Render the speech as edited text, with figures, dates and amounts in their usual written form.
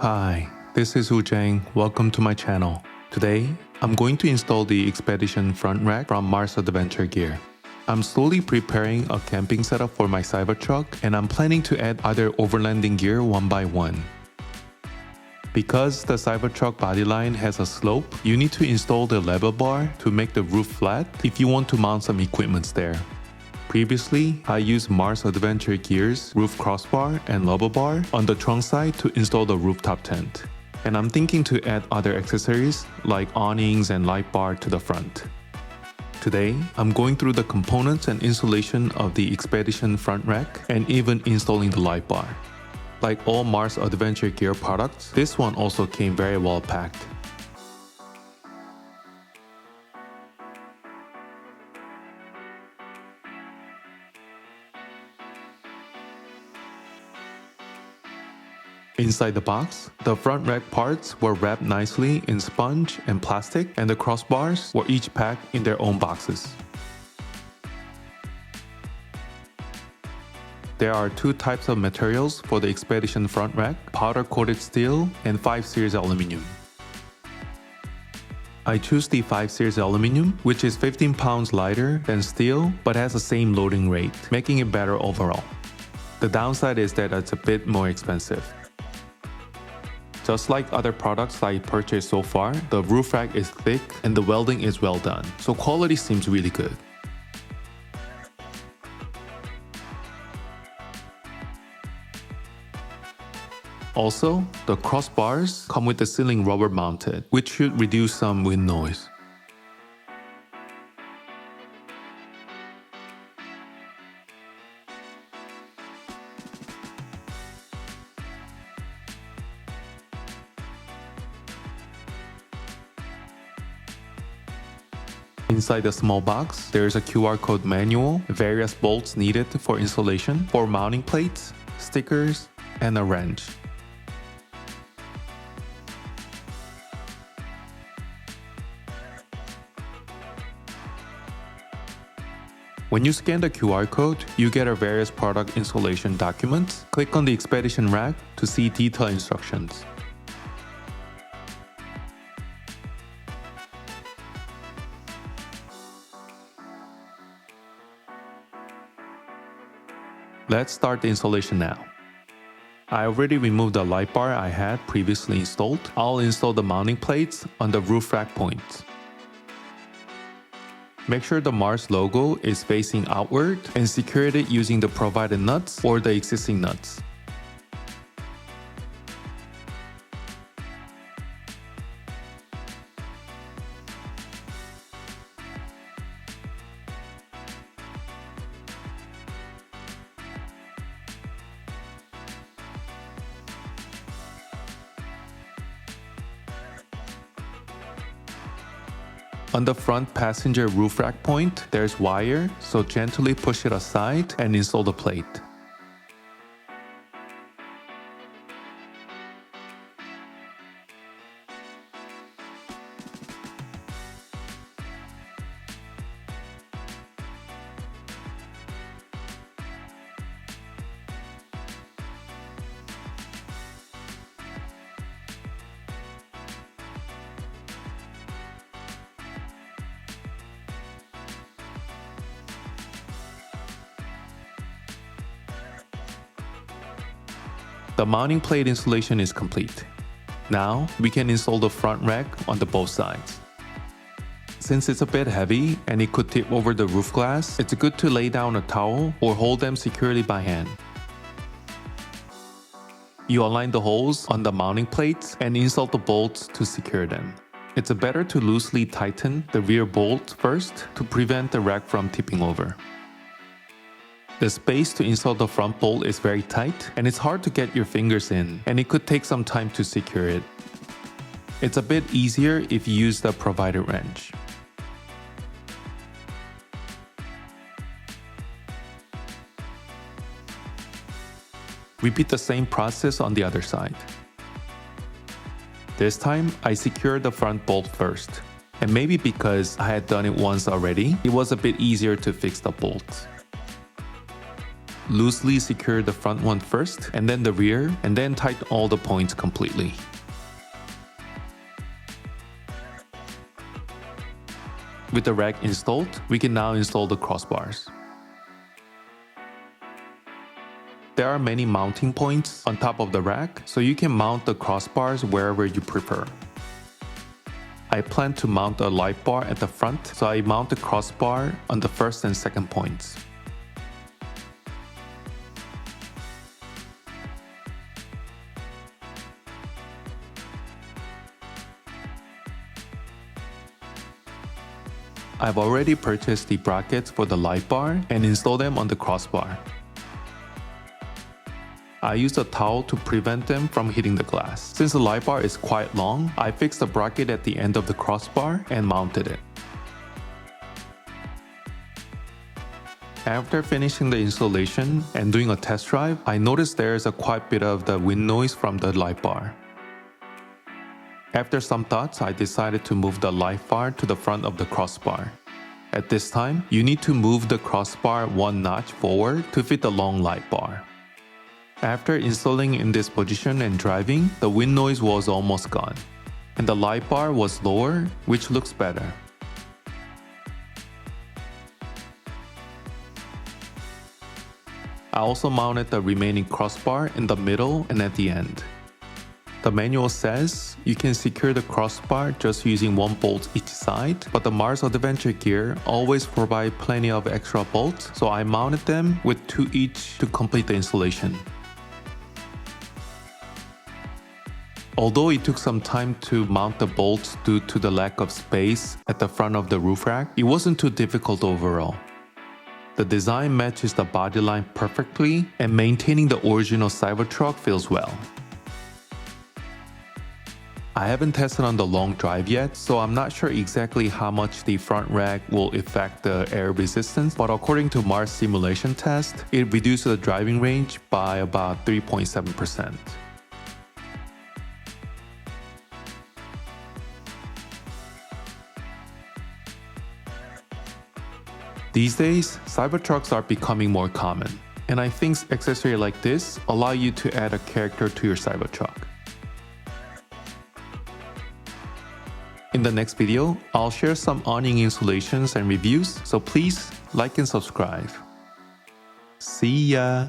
Hi, this is Ujang. Welcome to my channel. Today, I'm going to install the Expedition front rack from Mars Adventure Gear. I'm slowly preparing a camping setup for my Cybertruck, and I'm planning to add other overlanding gear one by one. Because the Cybertruck bodyline has a slope, you need to install the level bar to make the roof flat if you want to mount some equipment there. Previously, I used Mars Adventure Gear's roof crossbar and level bar on the trunk side to install the rooftop tent. And I'm thinking to add other accessories like awnings and light bar to the front. Today, I'm going through the components and installation of the Expedition front rack and even installing the light bar. Like all Mars Adventure Gear products, this one also came very well packed. Inside the box, the front rack parts were wrapped nicely in sponge and plastic, and the crossbars were each packed in their own boxes. There are two types of materials for the Expedition front rack: powder-coated steel and 5 series aluminum. I choose the 5 series aluminum, which is 15 pounds lighter than steel but has the same loading rate, making it better overall. The downside is that it's a bit more expensive. Just like other products I purchased so far, the roof rack is thick and the welding is well done, so quality seems really good. Also, the crossbars come with the ceiling rubber mounted, which should reduce some wind noise. Inside the small box, there is a QR code manual, various bolts needed for installation, 4 mounting plates, stickers, and a wrench. When you scan the QR code, you get a various product installation documents. Click on the Expedition rack to see detailed instructions. Let's start the installation now. I already removed the light bar I had previously installed. I'll install the mounting plates on the roof rack points. Make sure the Mars logo is facing outward and secure it using the provided nuts or the existing nuts. On the front passenger roof rack point, there's wire, so gently push it aside and install the plate. The mounting plate installation is complete. Now, we can install the front rack on both sides. Since it's a bit heavy and it could tip over the roof glass, it's good to lay down a towel or hold them securely by hand. You align the holes on the mounting plates and install the bolts to secure them. It's better to loosely tighten the rear bolt first to prevent the rack from tipping over. The space to install the front bolt is very tight and it's hard to get your fingers in, and it could take some time to secure it. It's a bit easier if you use the provided wrench. Repeat the same process on the other side. This time, I secured the front bolt first, and maybe because I had done it once already, it was a bit easier to fix the bolt. loosely secure the front one first, and then the rear, and then tighten all the points completely. With the rack installed, we can now install the crossbars. There are many mounting points on top of the rack, so you can mount the crossbars wherever you prefer. I plan to mount a light bar at the front, so I mount the crossbar on the first and second points. I've already purchased the brackets for the light bar and installed them on the crossbar. I used a towel to prevent them from hitting the glass. Since the light bar is quite long, I fixed the bracket at the end of the crossbar and mounted it. After finishing the installation and doing a test drive, I noticed there's a quite bit of the wind noise from the light bar. After some thoughts, I decided to move the light bar to the front of the crossbar. At this time, you need to move the crossbar one notch forward to fit the long light bar. After installing in this position and driving, the wind noise was almost gone, and the light bar was lower, which looks better. I also mounted the remaining crossbar in the middle and at the end. The manual says you can secure the crossbar just using one bolt each side, but the Mars Adventure gear always provide plenty of extra bolts, so I mounted them with 2 each to complete the installation. Although it took some time to mount the bolts due to the lack of space at the front of the roof rack, it wasn't too difficult overall. The design matches the bodyline perfectly, and maintaining the original Cybertruck feels well. I haven't tested on the long drive yet, so I'm not sure exactly how much the front rack will affect the air resistance, but according to Mars simulation test, it reduced the driving range by about 3.7%. These days, Cybertrucks are becoming more common, and I think accessories like this allow you to add a character to your Cybertruck. In the next video, I'll share some awning installations and reviews, so please like and subscribe. See ya!